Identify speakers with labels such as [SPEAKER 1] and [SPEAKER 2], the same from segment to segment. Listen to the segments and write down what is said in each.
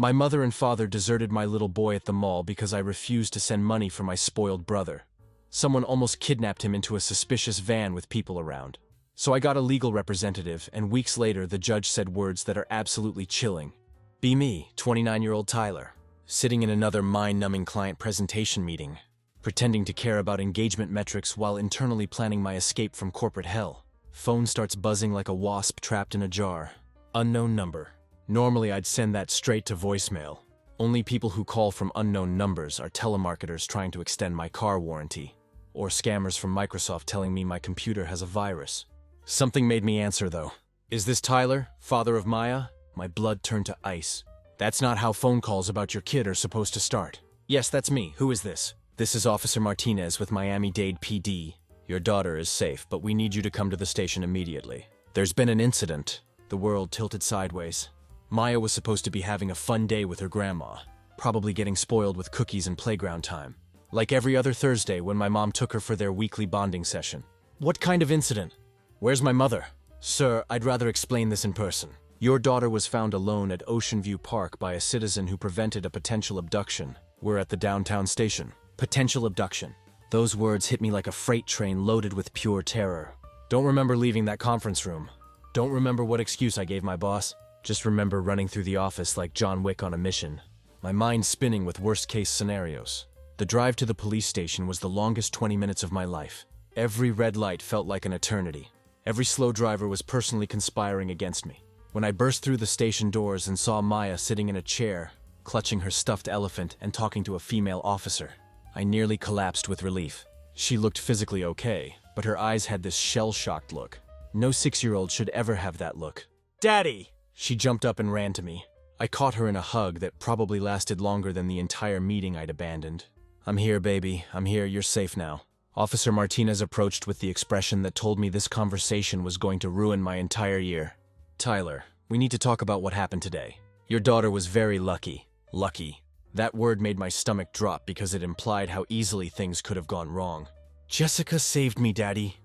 [SPEAKER 1] My mother and father deserted my little boy at the mall because I refused to send money for my spoiled brother. Someone almost kidnapped him into a suspicious van with people around. So I got a legal representative, and weeks later the judge said words that are absolutely chilling. Be me, 29-year-old Tyler, sitting in another mind-numbing client presentation meeting, pretending to care about engagement metrics while internally planning my escape from corporate hell. Phone starts buzzing like a wasp trapped in a jar. Unknown number. Normally I'd send that straight to voicemail. Only people who call from unknown numbers are telemarketers trying to extend my car warranty, or scammers from Microsoft telling me my computer has a virus. Something made me answer though. Is this Tyler, father of Maya? My blood turned to ice. That's not how phone calls about your kid are supposed to start. Yes, that's me. Who is this? This is Officer Martinez with Miami-Dade PD. Your daughter is safe, but we need you to come to the station immediately. There's been an incident. The world tilted sideways. Maya was supposed to be having a fun day with her grandma, probably getting spoiled with cookies and playground time. Like every other Thursday when my mom took her for their weekly bonding session. What kind of incident? Where's my mother? Sir, I'd rather explain this in person. Your daughter was found alone at Ocean View Park by a citizen who prevented a potential abduction. We're at the downtown station. Potential abduction. Those words hit me like a freight train loaded with pure terror. Don't remember leaving that conference room. Don't remember what excuse I gave my boss. Just remember running through the office like John Wick on a mission. My mind spinning with worst-case scenarios. The drive to the police station was the longest 20 minutes of my life. Every red light felt like an eternity. Every slow driver was personally conspiring against me. When I burst through the station doors and saw Maya sitting in a chair, clutching her stuffed elephant and talking to a female officer, I nearly collapsed with relief. She looked physically okay, but her eyes had this shell-shocked look. No 6-year-old should ever have that look. Daddy! She jumped up and ran to me. I caught her in a hug that probably lasted longer than the entire meeting I'd abandoned. I'm here, baby. I'm here. You're safe now. Officer Martinez approached with the expression that told me this conversation was going to ruin my entire year. Tyler, we need to talk about what happened today. Your daughter was very lucky. Lucky. That word made my stomach drop because it implied how easily things could have gone wrong. Jessica saved me, Daddy,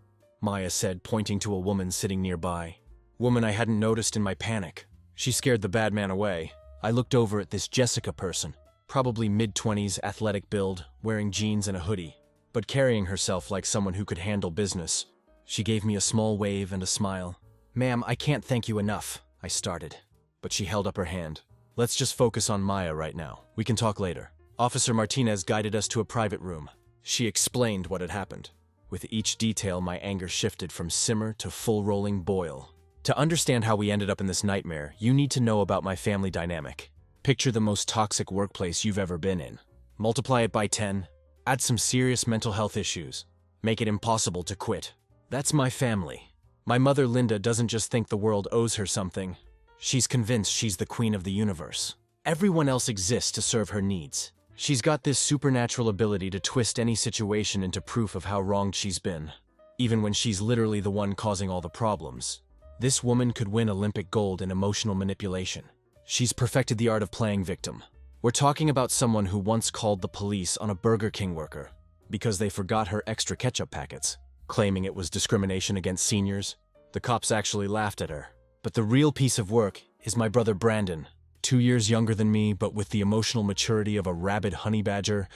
[SPEAKER 1] Maya said, pointing to a woman sitting nearby. Woman I hadn't noticed in my panic. She scared the bad man away. I looked over at this Jessica person, probably mid-20s, athletic build, wearing jeans and a hoodie, but carrying herself like someone who could handle business. She gave me a small wave and a smile. Ma'am, I can't thank you enough, I started, but she held up her hand. Let's just focus on Maya right now. We can talk later. Officer Martinez guided us to a private room. She explained what had happened. With each detail, my anger shifted from simmer to full rolling boil. To understand how we ended up in this nightmare, you need to know about my family dynamic. Picture the most toxic workplace you've ever been in. Multiply it by 10, add some serious mental health issues. Make it impossible to quit. That's my family. My mother Linda doesn't just think the world owes her something. She's convinced she's the queen of the universe. Everyone else exists to serve her needs. She's got this supernatural ability to twist any situation into proof of how wronged she's been, even when she's literally the one causing all the problems. This woman could win Olympic gold in emotional manipulation. She's perfected the art of playing victim. We're talking about someone who once called the police on a Burger King worker because they forgot her extra ketchup packets, claiming it was discrimination against seniors. The cops actually laughed at her. But the real piece of work is my brother Brandon, 2 years younger than me, but with the emotional maturity of a rabid honey badger.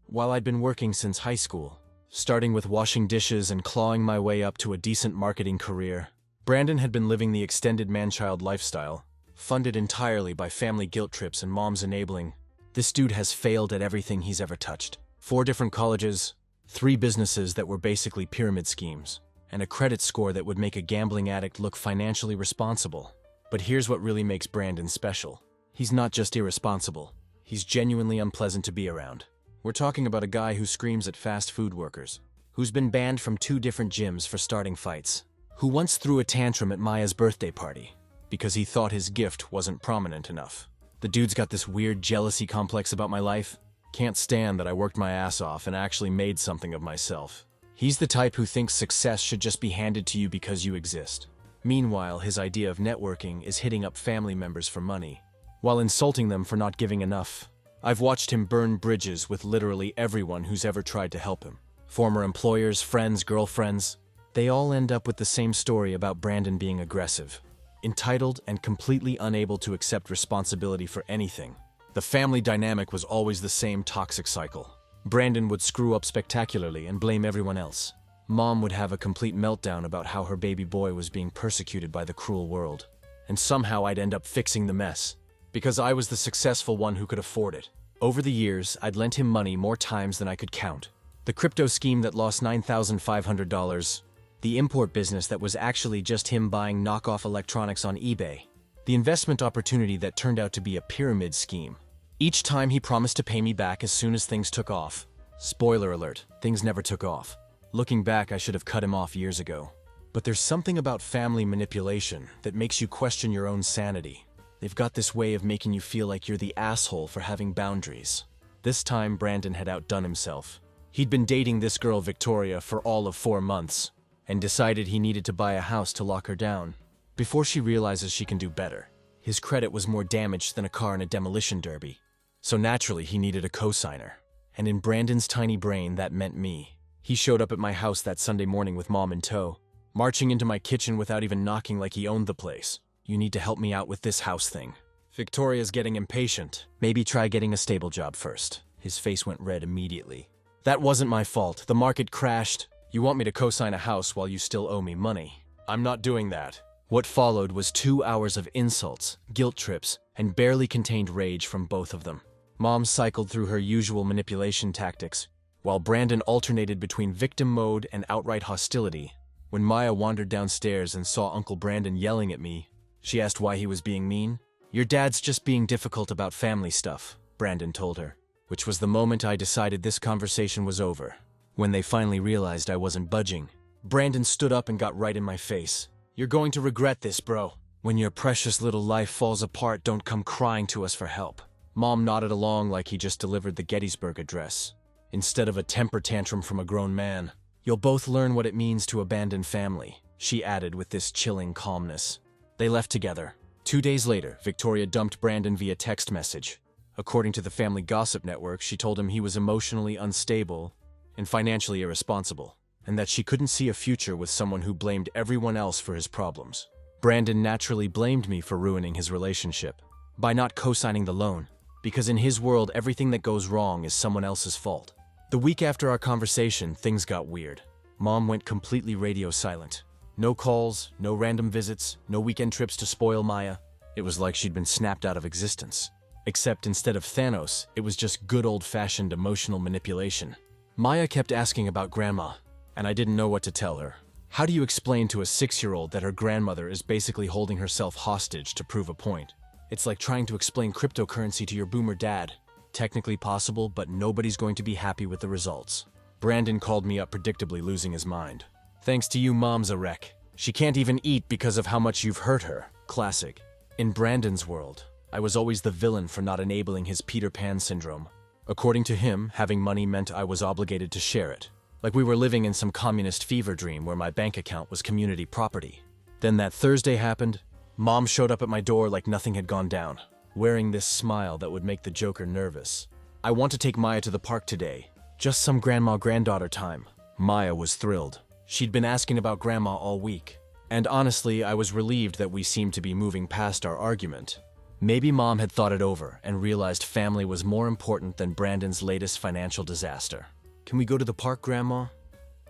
[SPEAKER 1] While I'd been working since high school, starting with washing dishes and clawing my way up to a decent marketing career, Brandon had been living the extended man-child lifestyle, funded entirely by family guilt trips and mom's enabling. This dude has failed at everything he's ever touched. 4 different colleges, 3 businesses that were basically pyramid schemes, and a credit score that would make a gambling addict look financially responsible. But here's what really makes Brandon special. He's not just irresponsible. He's genuinely unpleasant to be around. We're talking about a guy who screams at fast food workers, who's been banned from 2 different gyms for starting fights, who once threw a tantrum at Maya's birthday party because he thought his gift wasn't prominent enough. The dude's got this weird jealousy complex about my life. Can't stand that I worked my ass off and actually made something of myself. He's the type who thinks success should just be handed to you because you exist. Meanwhile, his idea of networking is hitting up family members for money, while insulting them for not giving enough. I've watched him burn bridges with literally everyone who's ever tried to help him. Former employers, friends, girlfriends. They all end up with the same story about Brandon being aggressive, entitled, and completely unable to accept responsibility for anything. The family dynamic was always the same toxic cycle. Brandon would screw up spectacularly and blame everyone else. Mom would have a complete meltdown about how her baby boy was being persecuted by the cruel world. And somehow I'd end up fixing the mess, because I was the successful one who could afford it. Over the years, I'd lent him money more times than I could count. The crypto scheme that lost $9,500, the import business that was actually just him buying knockoff electronics on eBay, the investment opportunity that turned out to be a pyramid scheme. Each time he promised to pay me back as soon as things took off. Spoiler alert, things never took off. Looking back, I should have cut him off years ago. But there's something about family manipulation that makes you question your own sanity. They've got this way of making you feel like you're the asshole for having boundaries. This time, Brandon had outdone himself. He'd been dating this girl, Victoria, for all of 4 months, and decided he needed to buy a house to lock her down. Before she realizes she can do better. His credit was more damaged than a car in a demolition derby. So naturally, he needed a co-signer. And in Brandon's tiny brain, that meant me. He showed up at my house that Sunday morning with Mom in tow, marching into my kitchen without even knocking like he owned the place. You need to help me out with this house thing. Victoria's getting impatient. Maybe try getting a stable job first. His face went red immediately. That wasn't my fault. The market crashed. You want me to co-sign a house while you still owe me money. I'm not doing that. What followed was 2 hours of insults, guilt trips, and barely contained rage from both of them. Mom cycled through her usual manipulation tactics, while Brandon alternated between victim mode and outright hostility. When Maya wandered downstairs and saw Uncle Brandon yelling at me, she asked why he was being mean. "Your dad's just being difficult about family stuff," Brandon told her, which was the moment I decided this conversation was over. When they finally realized I wasn't budging, Brandon stood up and got right in my face. "You're going to regret this, bro. When your precious little life falls apart, don't come crying to us for help." Mom nodded along like he just delivered the Gettysburg Address, instead of a temper tantrum from a grown man. "You'll both learn what it means to abandon family," she added with this chilling calmness. They left together. 2 days later, Victoria dumped Brandon via text message. According to the family gossip network, she told him he was emotionally unstable and financially irresponsible, and that she couldn't see a future with someone who blamed everyone else for his problems. Brandon naturally blamed me for ruining his relationship by not co-signing the loan, because in his world, everything that goes wrong is someone else's fault. The week after our conversation, things got weird. Mom went completely radio silent. No calls, no random visits, no weekend trips to spoil Maya. It was like she'd been snapped out of existence. Except instead of Thanos, it was just good old-fashioned emotional manipulation. Maya kept asking about Grandma, and I didn't know what to tell her. How do you explain to a 6-year-old that her grandmother is basically holding herself hostage to prove a point? It's like trying to explain cryptocurrency to your boomer dad. Technically possible, but nobody's going to be happy with the results. Brandon called me up, predictably losing his mind. "Thanks to you, Mom's a wreck. She can't even eat because of how much you've hurt her." Classic. In Brandon's world, I was always the villain for not enabling his Peter Pan syndrome. According to him, having money meant I was obligated to share it. Like we were living in some communist fever dream where my bank account was community property. Then that Thursday happened. Mom showed up at my door like nothing had gone down, wearing this smile that would make the Joker nervous. "I want to take Maya to the park today. Just some grandma-granddaughter time." Maya was thrilled. She'd been asking about Grandma all week. And honestly, I was relieved that we seemed to be moving past our argument. Maybe Mom had thought it over and realized family was more important than Brandon's latest financial disaster. "Can we go to the park, Grandma?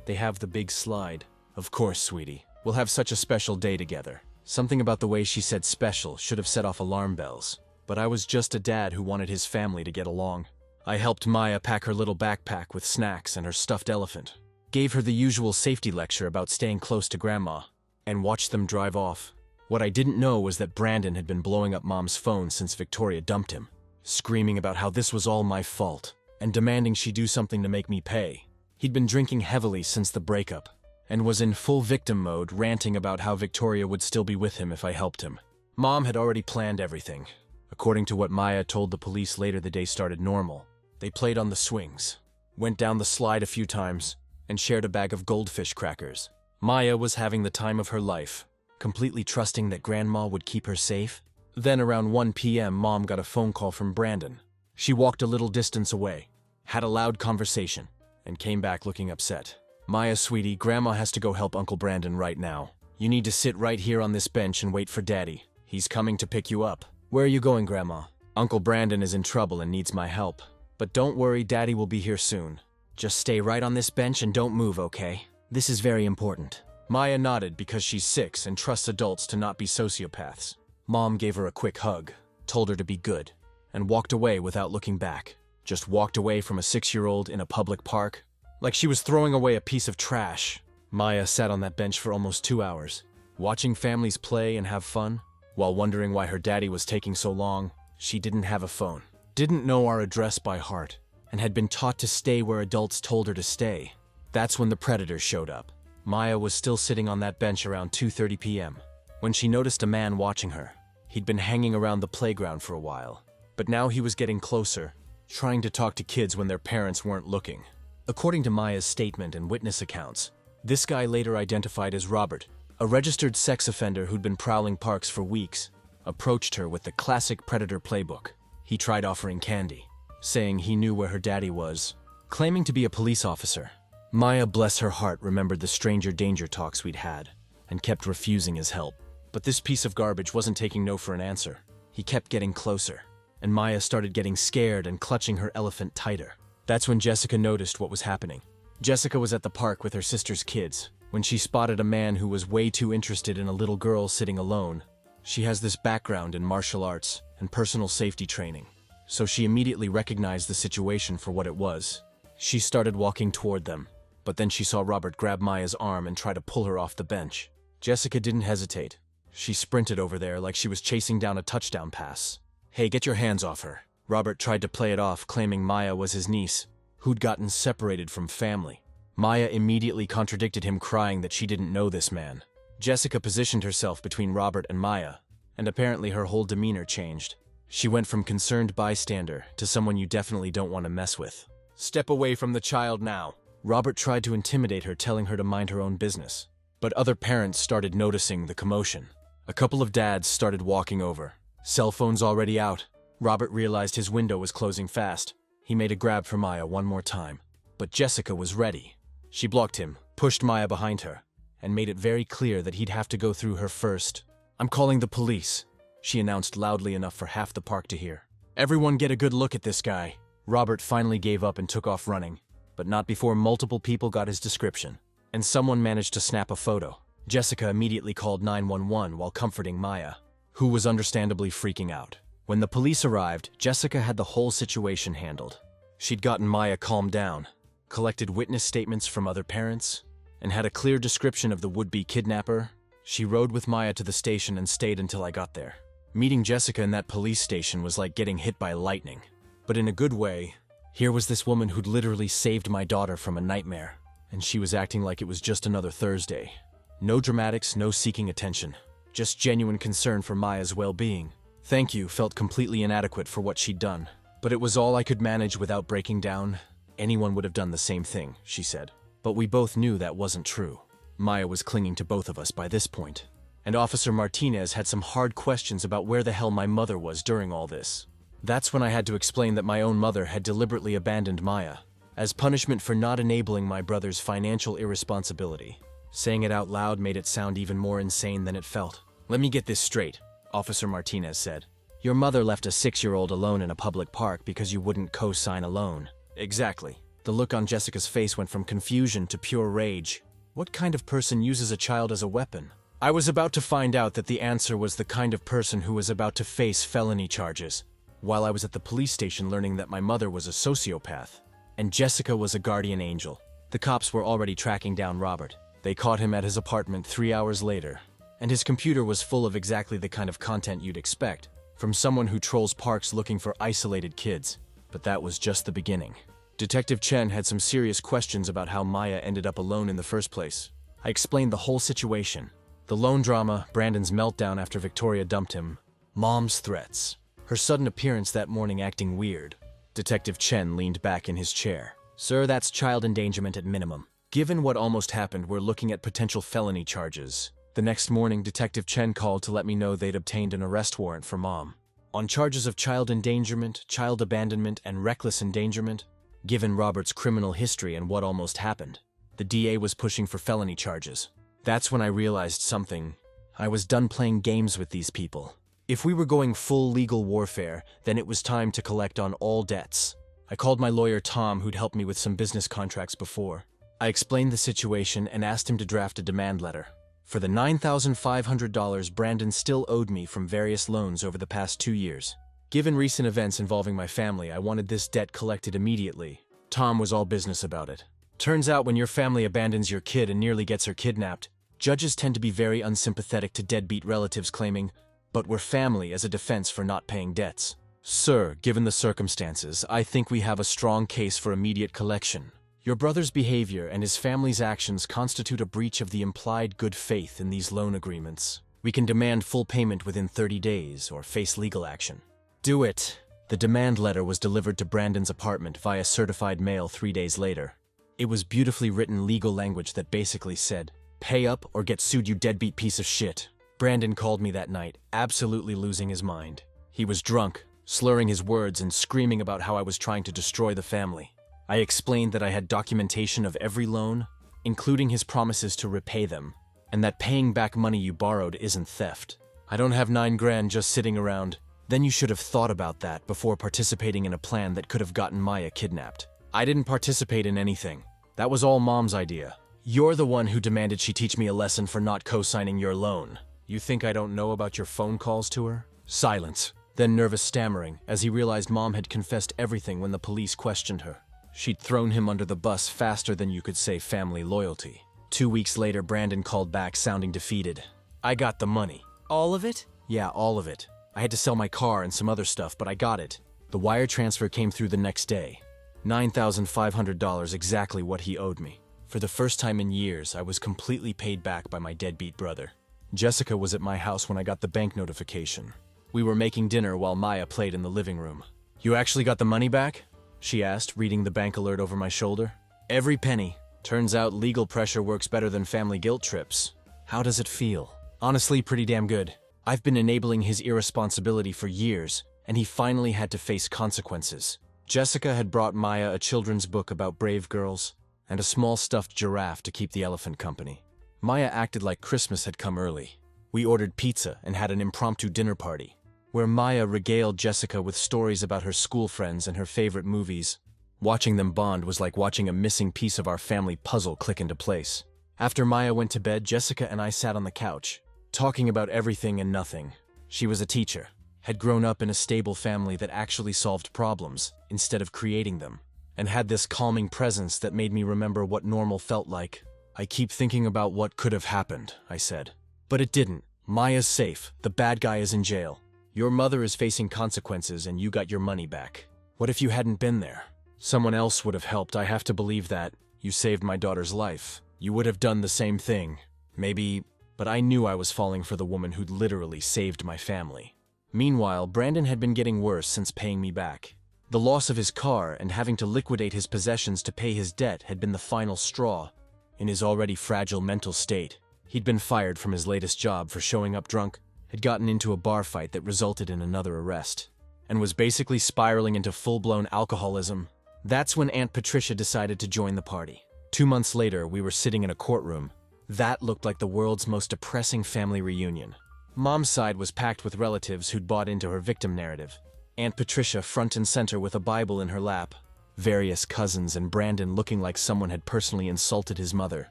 [SPEAKER 1] They have the big slide." "Of course, sweetie. We'll have such a special day together." Something about the way she said special should have set off alarm bells. But I was just a dad who wanted his family to get along. I helped Maya pack her little backpack with snacks and her stuffed elephant, gave her the usual safety lecture about staying close to Grandma, and watched them drive off. What I didn't know was that Brandon had been blowing up Mom's phone since Victoria dumped him, screaming about how this was all my fault, and demanding she do something to make me pay. He'd been drinking heavily since the breakup, and was in full victim mode, ranting about how Victoria would still be with him if I helped him. Mom had already planned everything. According to what Maya told the police later, the day started normal. They played on the swings, went down the slide a few times, and shared a bag of goldfish crackers. Maya was having the time of her life, completely trusting that Grandma would keep her safe. Then around 1 p.m., Mom got a phone call from Brandon. She walked a little distance away, had a loud conversation, and came back looking upset. "Maya, sweetie, Grandma has to go help Uncle Brandon right now. You need to sit right here on this bench and wait for Daddy. He's coming to pick you up." "Where are you going, Grandma?" Uncle Brandon is in trouble and needs my help. But don't worry, Daddy will be here soon.
[SPEAKER 2] Just stay right on this bench and don't move, okay? This is very important.
[SPEAKER 1] Maya nodded because she's 6 and trusts adults to not be sociopaths. Mom gave her a quick hug, told her to be good, and walked away without looking back. Just walked away from a 6-year-old in a public park, like she was throwing away a piece of trash. Maya sat on that bench for almost 2 hours, watching families play and have fun, while wondering why her daddy was taking so long. She didn't have a phone, didn't know our address by heart, and had been taught to stay where adults told her to stay. That's when the predators showed up. Maya was still sitting on that bench around 2:30 p.m. when she noticed a man watching her. He'd been hanging around the playground for a while, but now he was getting closer, trying to talk to kids when their parents weren't looking. According to Maya's statement and witness accounts, this guy later identified as Robert, a registered sex offender who'd been prowling parks for weeks, approached her with the classic predator playbook. He tried offering candy, saying he knew where her daddy was, claiming to be a police officer. Maya, bless her heart, remembered the stranger danger talks we'd had, and kept refusing his help. But this piece of garbage wasn't taking no for an answer. He kept getting closer, and Maya started getting scared and clutching her elephant tighter. That's when Jessica noticed what was happening. Jessica was at the park with her sister's kids, when she spotted a man who was way too interested in a little girl sitting alone. She has this background in martial arts and personal safety training, so she immediately recognized the situation for what it was. She started walking toward them, but then she saw Robert grab Maya's arm and try to pull her off the bench. Jessica didn't hesitate. She sprinted over there like she was chasing down a touchdown pass. "Hey, get your hands off her." Robert tried to play it off, claiming Maya was his niece, who'd gotten separated from family. Maya immediately contradicted him, crying that she didn't know this man. Jessica positioned herself between Robert and Maya, and apparently her whole demeanor changed. She went from concerned bystander to someone you definitely don't want to mess with. "Step away from the child now." Robert tried to intimidate her, telling her to mind her own business. But other parents started noticing the commotion. A couple of dads started walking over. Cell phones already out. Robert realized his window was closing fast. He made a grab for Maya one more time. But Jessica was ready. She blocked him, pushed Maya behind her, and made it very clear that he'd have to go through her first. "I'm calling the police," she announced loudly enough for half the park to hear. "Everyone get a good look at this guy." Robert finally gave up and took off running, but not before multiple people got his description, and someone managed to snap a photo. Jessica immediately called 911 while comforting Maya, who was understandably freaking out. When the police arrived, Jessica had the whole situation handled. She'd gotten Maya calmed down, collected witness statements from other parents, and had a clear description of the would-be kidnapper. She rode with Maya to the station and stayed until I got there. Meeting Jessica in that police station was like getting hit by lightning, but in a good way. Here was this woman who'd literally saved my daughter from a nightmare, and she was acting like it was just another Thursday. No dramatics, no seeking attention, just genuine concern for Maya's well-being. "Thank you" felt completely inadequate for what she'd done, but it was all I could manage without breaking down. "Anyone would have done the same thing," she said. But we both knew that wasn't true. Maya was clinging to both of us by this point, and Officer Martinez had some hard questions about where the hell my mother was during all this. That's when I had to explain that my own mother had deliberately abandoned Maya, as punishment for not enabling my brother's financial irresponsibility. Saying it out loud made it sound even more insane than it felt. "Let me get this straight," Officer Martinez said. "Your mother left a 6-year-old alone in a public park because you wouldn't co-sign a loan." "Exactly." The look on Jessica's face went from confusion to pure rage. What kind of person uses a child as a weapon? I was about to find out that the answer was the kind of person who was about to face felony charges, while I was at the police station learning that my mother was a sociopath, and Jessica was a guardian angel. The cops were already tracking down Robert. They caught him at his apartment 3 hours later, and his computer was full of exactly the kind of content you'd expect from someone who trolls parks looking for isolated kids. But that was just the beginning. Detective Chen had some serious questions about how Maya ended up alone in the first place. I explained the whole situation. The loan drama, Brandon's meltdown after Victoria dumped him, Mom's threats, her sudden appearance that morning acting weird. Detective Chen leaned back in his chair. "Sir, that's child endangerment at minimum. Given what almost happened, we're looking at potential felony charges." The next morning, Detective Chen called to let me know they'd obtained an arrest warrant for Mom on charges of child endangerment, child abandonment, and reckless endangerment. Given Robert's criminal history and what almost happened, the DA was pushing for felony charges. That's when I realized something. I was done playing games with these people. If we were going full legal warfare, then it was time to collect on all debts. I called my lawyer Tom, who'd helped me with some business contracts before. I explained the situation and asked him to draft a demand letter for the $9,500 Brandon still owed me from various loans over the past 2 years. Given recent events involving my family, I wanted this debt collected immediately. Tom was all business about it. Turns out when your family abandons your kid and nearly gets her kidnapped, judges tend to be very unsympathetic to deadbeat relatives claiming, "But we're family," as a defense for not paying debts. Sir, given the circumstances, I think we have a strong case for immediate collection. Your brother's behavior and his family's actions constitute a breach of the implied good faith in these loan agreements. We can demand full payment within 30 days or face legal action. Do it. The demand letter was delivered to Brandon's apartment via certified mail 3 days later. It was beautifully written legal language that basically said, "Pay up or get sued, you deadbeat piece of shit." Brandon called me that night, absolutely losing his mind. He was drunk, slurring his words and screaming about how I was trying to destroy the family. I explained that I had documentation of every loan, including his promises to repay them, and that paying back money you borrowed isn't theft. I don't have $9,000 just sitting around. Then you should have thought about that before participating in a plan that could have gotten Maya kidnapped. I didn't participate in anything. That was all Mom's idea. You're the one who demanded she teach me a lesson for not co-signing your loan. You think I don't know about your phone calls to her? Silence. Then nervous stammering, as he realized Mom had confessed everything when the police questioned her. She'd thrown him under the bus faster than you could say family loyalty. 2 weeks later, Brandon called back sounding defeated. "I got the money."
[SPEAKER 2] All of it?
[SPEAKER 1] "Yeah, all of it. I had to sell my car and some other stuff, but I got it." The wire transfer came through the next day. $9,500, exactly what he owed me. For the first time in years, I was completely paid back by my deadbeat brother. Jessica was at my house when I got the bank notification. We were making dinner while Maya played in the living room. "You actually got the money back?" she asked, reading the bank alert over my shoulder. "Every penny. Turns out legal pressure works better than family guilt trips." "How does it feel?" "Honestly, pretty damn good. I've been enabling his irresponsibility for years, and he finally had to face consequences." Jessica had brought Maya a children's book about brave girls and a small stuffed giraffe to keep the elephant company. Maya acted like Christmas had come early. We ordered pizza and had an impromptu dinner party, where Maya regaled Jessica with stories about her school friends and her favorite movies. Watching them bond was like watching a missing piece of our family puzzle click into place. After Maya went to bed, Jessica and I sat on the couch, talking about everything and nothing. She was a teacher, had grown up in a stable family that actually solved problems instead of creating them, and had this calming presence that made me remember what normal felt like. "I keep thinking about what could have happened," I said. "But it didn't. Maya's safe. The bad guy is in jail. Your mother is facing consequences and you got your money back. What if you hadn't been there? Someone else would have helped. I have to believe that. You saved my daughter's life. You would have done the same thing. Maybe, but I knew I was falling for the woman who'd literally saved my family." Meanwhile, Brandon had been getting worse since paying me back. The loss of his car and having to liquidate his possessions to pay his debt had been the final straw. In his already fragile mental state, he'd been fired from his latest job for showing up drunk, had gotten into a bar fight that resulted in another arrest, and was basically spiraling into full-blown alcoholism. That's when Aunt Patricia decided to join the party. 2 months later, we were sitting in a courtroom. That looked like the world's most depressing family reunion. Mom's side was packed with relatives who'd bought into her victim narrative. Aunt Patricia front and center with a Bible in her lap. Various cousins and Brandon looking like someone had personally insulted his mother.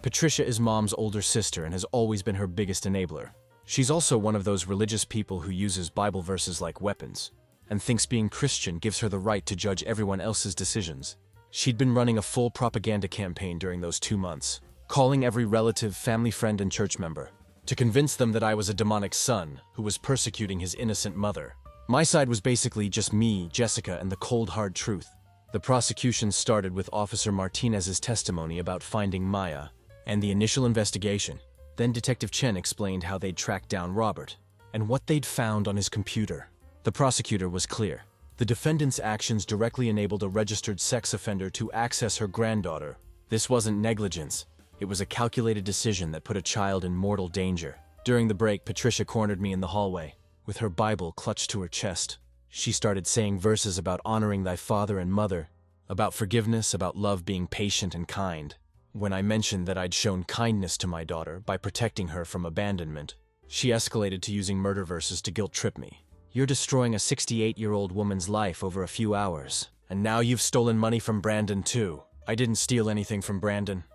[SPEAKER 1] Patricia is Mom's older sister and has always been her biggest enabler. She's also one of those religious people who uses Bible verses like weapons, and thinks being Christian gives her the right to judge everyone else's decisions. She'd been running a full propaganda campaign during those 2 months, calling every relative, family friend, and church member, to convince them that I was a demonic son who was persecuting his innocent mother. My side was basically just me, Jessica, and the cold, hard truth. The prosecution started with Officer Martinez's testimony about finding Maya and the initial investigation. Then Detective Chen explained how they'd tracked down Robert and what they'd found on his computer. The prosecutor was clear. The defendant's actions directly enabled a registered sex offender to access her granddaughter. This wasn't negligence. It was a calculated decision that put a child in mortal danger. During the break, Patricia cornered me in the hallway, with her Bible clutched to her chest. She started saying verses about honoring thy father and mother, about forgiveness, about love being patient and kind. When I mentioned that I'd shown kindness to my daughter by protecting her from abandonment, She escalated to using murder verses to guilt trip me. You're destroying a 68-year-old woman's life over a few hours. And now you've stolen money from Brandon too. I didn't steal anything from Brandon.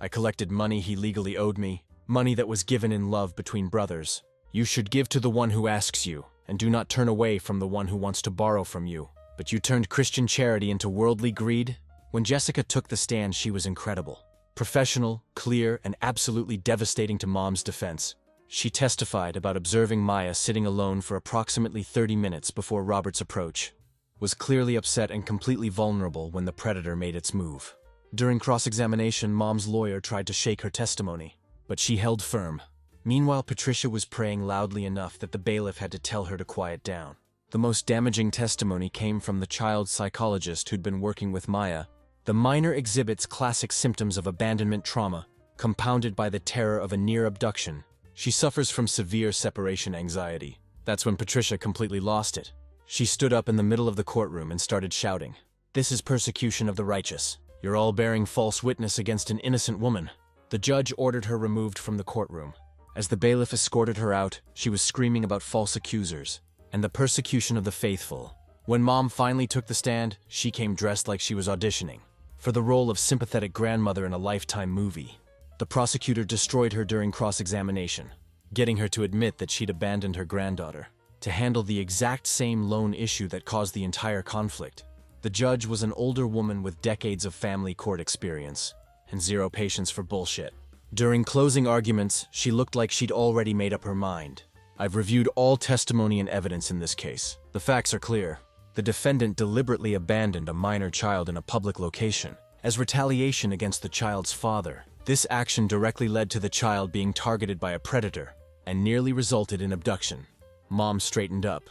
[SPEAKER 1] I collected money he legally owed me, money that was given in love between brothers. You should give to the one who asks you, and do not turn away from the one who wants to borrow from you. But you turned Christian charity into worldly greed? When Jessica took the stand, she was incredible. Professional, clear, and absolutely devastating to Mom's defense. She testified about observing Maya sitting alone for approximately 30 minutes before Robert's approach, was clearly upset and completely vulnerable when the predator made its move. During cross-examination, Mom's lawyer tried to shake her testimony, but she held firm. Meanwhile, Patricia was praying loudly enough that the bailiff had to tell her to quiet down. The most damaging testimony came from the child psychologist who'd been working with Maya. The minor exhibits classic symptoms of abandonment trauma, compounded by the terror of a near abduction. She suffers from severe separation anxiety. That's when Patricia completely lost it. She stood up in the middle of the courtroom and started shouting, "This is persecution of the righteous. You're all bearing false witness against an innocent woman." The judge ordered her removed from the courtroom. As the bailiff escorted her out, she was screaming about false accusers and the persecution of the faithful. When Mom finally took the stand, she came dressed like she was auditioning for the role of sympathetic grandmother in a Lifetime movie. The prosecutor destroyed her during cross-examination, getting her to admit that she'd abandoned her granddaughter to handle the exact same loan issue that caused the entire conflict. The judge was an older woman with decades of family court experience and zero patience for bullshit. During closing arguments, she looked like she'd already made up her mind. I've reviewed all testimony and evidence in this case. The facts are clear. The defendant deliberately abandoned a minor child in a public location as retaliation against the child's father. This action directly led to the child being targeted by a predator and nearly resulted in abduction. Mom straightened up,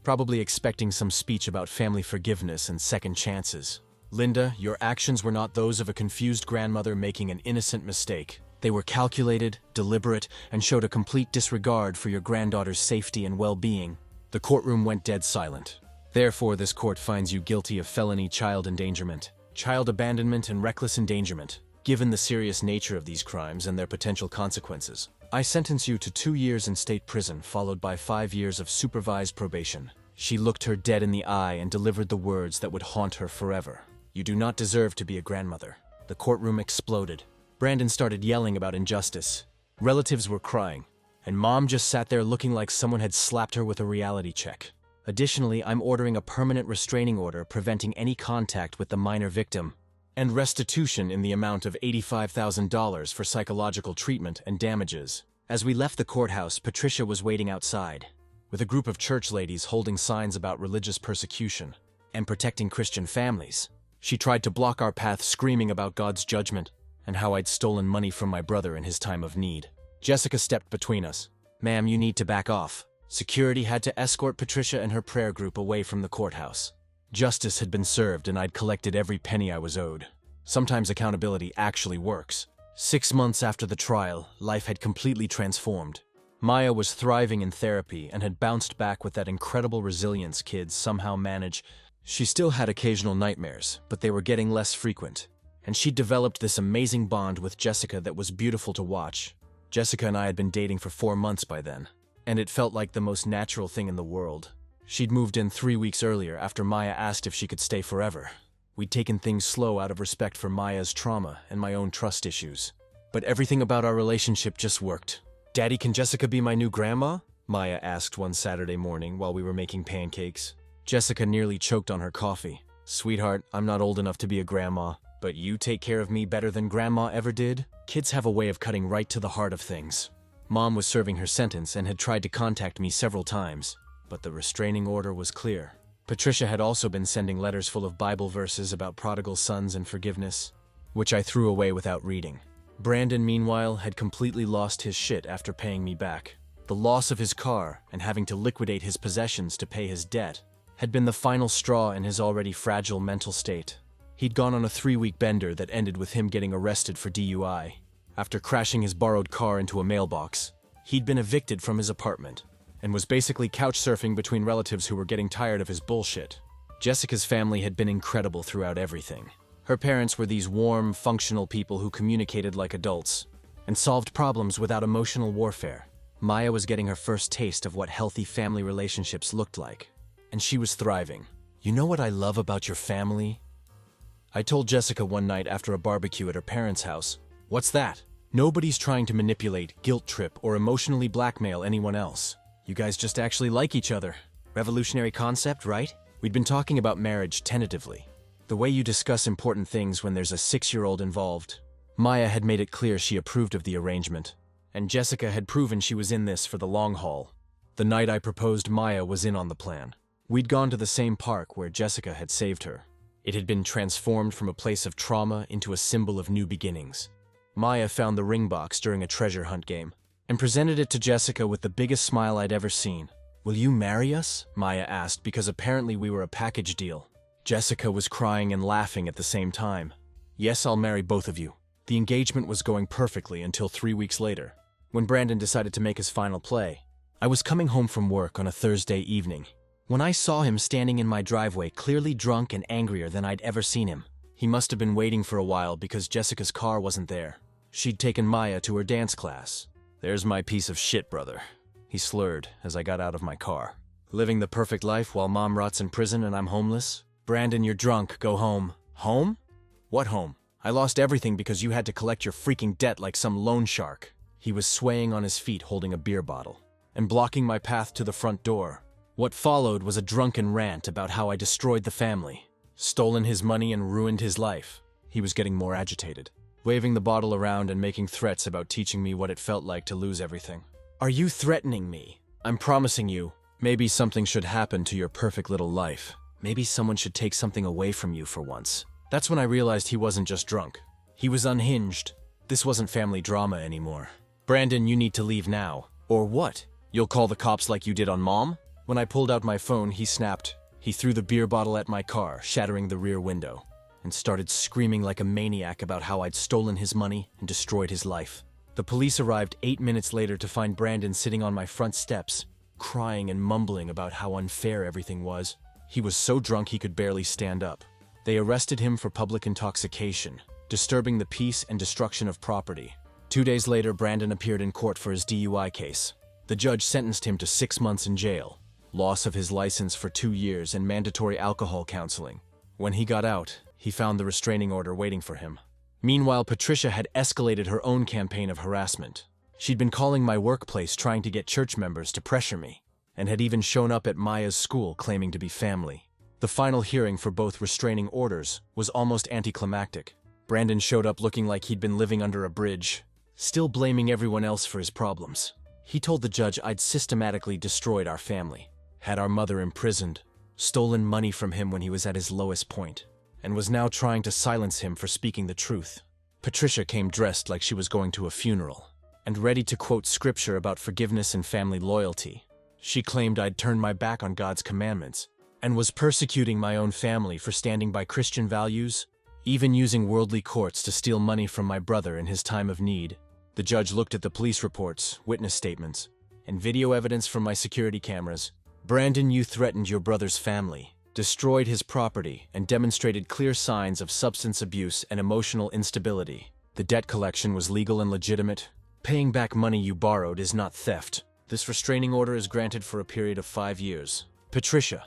[SPEAKER 1] probably expecting some speech about family forgiveness and second chances. Linda, your actions were not those of a confused grandmother making an innocent mistake. They were calculated, deliberate, and showed a complete disregard for your granddaughter's safety and well-being. The courtroom went dead silent. Therefore, this court finds you guilty of felony child endangerment, child abandonment, and reckless endangerment. Given the serious nature of these crimes and their potential consequences, I sentence you to 2 years in state prison, followed by 5 years of supervised probation. She looked her dead in the eye and delivered the words that would haunt her forever. You do not deserve to be a grandmother. The courtroom exploded. Brandon started yelling about injustice. Relatives were crying, and Mom just sat there looking like someone had slapped her with a reality check. Additionally, I'm ordering a permanent restraining order preventing any contact with the minor victim, and restitution in the amount of $85,000 for psychological treatment and damages. As we left the courthouse, Patricia was waiting outside, with a group of church ladies holding signs about religious persecution and protecting Christian families. She tried to block our path, screaming about God's judgment and how I'd stolen money from my brother in his time of need. Jessica stepped between us. "Ma'am, you need to back off." Security had to escort Patricia and her prayer group away from the courthouse. Justice had been served, and I'd collected every penny I was owed. Sometimes accountability actually works. 6 months after the trial, life had completely transformed. Maya was thriving in therapy and had bounced back with that incredible resilience kids somehow manage. She still had occasional nightmares, but they were getting less frequent. And she'd developed this amazing bond with Jessica that was beautiful to watch. Jessica and I had been dating for 4 months by then, and it felt like the most natural thing in the world. She'd moved in 3 weeks earlier after Maya asked if she could stay forever. We'd taken things slow out of respect for Maya's trauma and my own trust issues. But everything about our relationship just worked. "Daddy, can Jessica be my new grandma?" Maya asked one Saturday morning while we were making pancakes. Jessica nearly choked on her coffee. "Sweetheart, I'm not old enough to be a grandma, but you take care of me better than Grandma ever did." Kids have a way of cutting right to the heart of things. Mom was serving her sentence and had tried to contact me several times, but the restraining order was clear. Patricia had also been sending letters full of Bible verses about prodigal sons and forgiveness, which I threw away without reading. Brandon, meanwhile, had completely lost his shit after paying me back. The loss of his car and having to liquidate his possessions to pay his debt had been the final straw in his already fragile mental state. He'd gone on a 3-week bender that ended with him getting arrested for DUI. After crashing his borrowed car into a mailbox, he'd been evicted from his apartment and was basically couch surfing between relatives who were getting tired of his bullshit. Jessica's family had been incredible throughout everything. Her parents were these warm, functional people who communicated like adults and solved problems without emotional warfare.
[SPEAKER 2] Maya was getting her first taste of what healthy family relationships looked like, and she was thriving.
[SPEAKER 1] You know what I love about your family? I told Jessica one night after a barbecue at her parents' house. What's that? Nobody's trying to manipulate, guilt trip, or emotionally blackmail anyone else. You guys just actually like each other.
[SPEAKER 2] Revolutionary concept, right?
[SPEAKER 1] We'd been talking about marriage tentatively. The way you discuss important things when there's a 6-year-old involved. Maya had made it clear she approved of the arrangement, and Jessica had proven she was in this for the long haul. The night I proposed, Maya was in on the plan. We'd gone to the same park where Jessica had saved her. It had been transformed from a place of trauma into a symbol of new beginnings. Maya found the ring box during a treasure hunt game and presented it to Jessica with the biggest smile I'd ever seen. "Will you marry us?" Maya asked, because apparently we were a package deal. Jessica was crying and laughing at the same time. "Yes, I'll marry both of you." The engagement was going perfectly until 3 weeks later, when Brandon decided to make his final play. I was coming home from work on a Thursday evening when I saw him standing in my driveway, clearly drunk and angrier than I'd ever seen him. He must have been waiting for a while because Jessica's car wasn't there. She'd taken Maya to her dance class. "There's my piece of shit, brother," he slurred as I got out of my car. "Living the perfect life while mom rots in prison and I'm homeless? Brandon, you're drunk. Go home." "Home? What home? I lost everything because you had to collect your freaking debt like some loan shark." He was swaying on his feet holding a beer bottle and blocking my path to the front door. What followed was a drunken rant about how I destroyed the family, stolen his money, and ruined his life. He was getting more agitated, waving the bottle around and making threats about teaching me what it felt like to lose everything. "Are you threatening me? I'm promising you, maybe something should happen to your perfect little life. Maybe someone should take something away from you for once." That's when I realized he wasn't just drunk. He was unhinged. This wasn't family drama anymore. "Brandon, you need to leave now." "Or what? You'll call the cops like you did on Mom?" When I pulled out my phone, he snapped. He threw the beer bottle at my car, shattering the rear window, and started screaming like a maniac about how I'd stolen his money and destroyed his life. The police arrived 8 minutes later to find Brandon sitting on my front steps, crying and mumbling about how unfair everything was. He was so drunk he could barely stand up. They arrested him for public intoxication, disturbing the peace and destruction of property. 2 days later, Brandon appeared in court for his DUI case. The judge sentenced him to 6 months in jail, loss of his license for 2 years, and mandatory alcohol counseling. When he got out, he found the restraining order waiting for him. Meanwhile, Patricia had escalated her own campaign of harassment. She'd been calling my workplace trying to get church members to pressure me, and had even shown up at Maya's school claiming to be family. The final hearing for both restraining orders was almost anticlimactic. Brandon showed up looking like he'd been living under a bridge, still blaming everyone else for his problems. He told the judge I'd systematically destroyed our family, had our mother imprisoned, stolen money from him when he was at his lowest point, and was now trying to silence him for speaking the truth. Patricia came dressed like she was going to a funeral, and ready to quote scripture about forgiveness and family loyalty. She claimed I'd turned my back on God's commandments, and was persecuting my own family for standing by Christian values, even using worldly courts to steal money from my brother in his time of need. The judge looked at the police reports, witness statements, and video evidence from my security cameras. "Brandon, you threatened your brother's family, destroyed his property, and demonstrated clear signs of substance abuse and emotional instability. The debt collection was legal and legitimate. Paying back money you borrowed is not theft. This restraining order is granted for a period of 5 years. Patricia,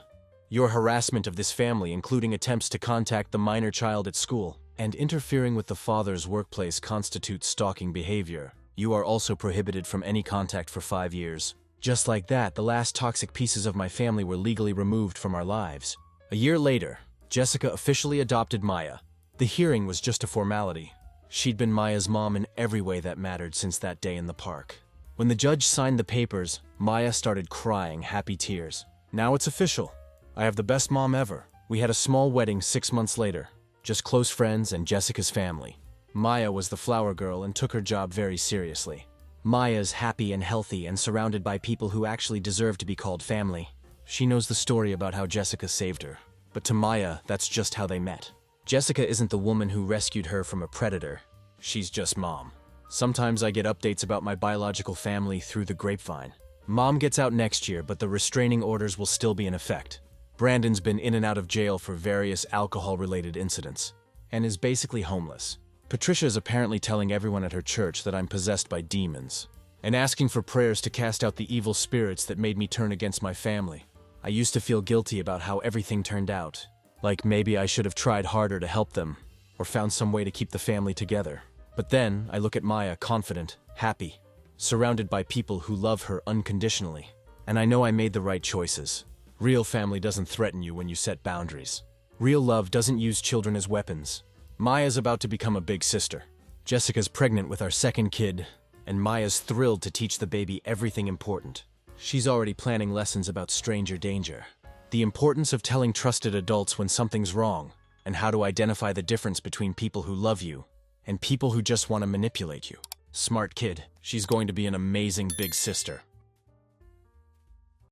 [SPEAKER 1] your harassment of this family, including attempts to contact the minor child at school and interfering with the father's workplace, constitutes stalking behavior. You are also prohibited from any contact for 5 years." Just like that, the last toxic pieces of my family were legally removed from our lives. A year later, Jessica officially adopted Maya. The hearing was just a formality. She'd been Maya's mom in every way that mattered since that day in the park. When the judge signed the papers, Maya started crying happy tears. "Now it's official. I have the best mom ever." We had a small wedding 6 months later, just close friends and Jessica's family. Maya was the flower girl and took her job very seriously. Maya's happy and healthy and surrounded by people who actually deserve to be called family. She knows the story about how Jessica saved her, but to Maya, that's just how they met. Jessica isn't the woman who rescued her from a predator. She's just Mom. Sometimes I get updates about my biological family through the grapevine. Mom gets out next year, but the restraining orders will still be in effect. Brandon's been in and out of jail for various alcohol-related incidents, and is basically homeless. Patricia is apparently telling everyone at her church that I'm possessed by demons, and asking for prayers to cast out the evil spirits that made me turn against my family. I used to feel guilty about how everything turned out, like maybe I should have tried harder to help them, or found some way to keep the family together. But then I look at Maya confident, happy, surrounded by people who love her unconditionally. And I know I made the right choices. Real family doesn't threaten you when you set boundaries. Real love doesn't use children as weapons. Maya's about to become a big sister. Jessica's pregnant with our second kid, and Maya's thrilled to teach the baby everything important. She's already planning lessons about stranger danger, the importance of telling trusted adults when something's wrong, and how to identify the difference between people who love you and people who just want to manipulate you. Smart kid, she's going to be an amazing big sister.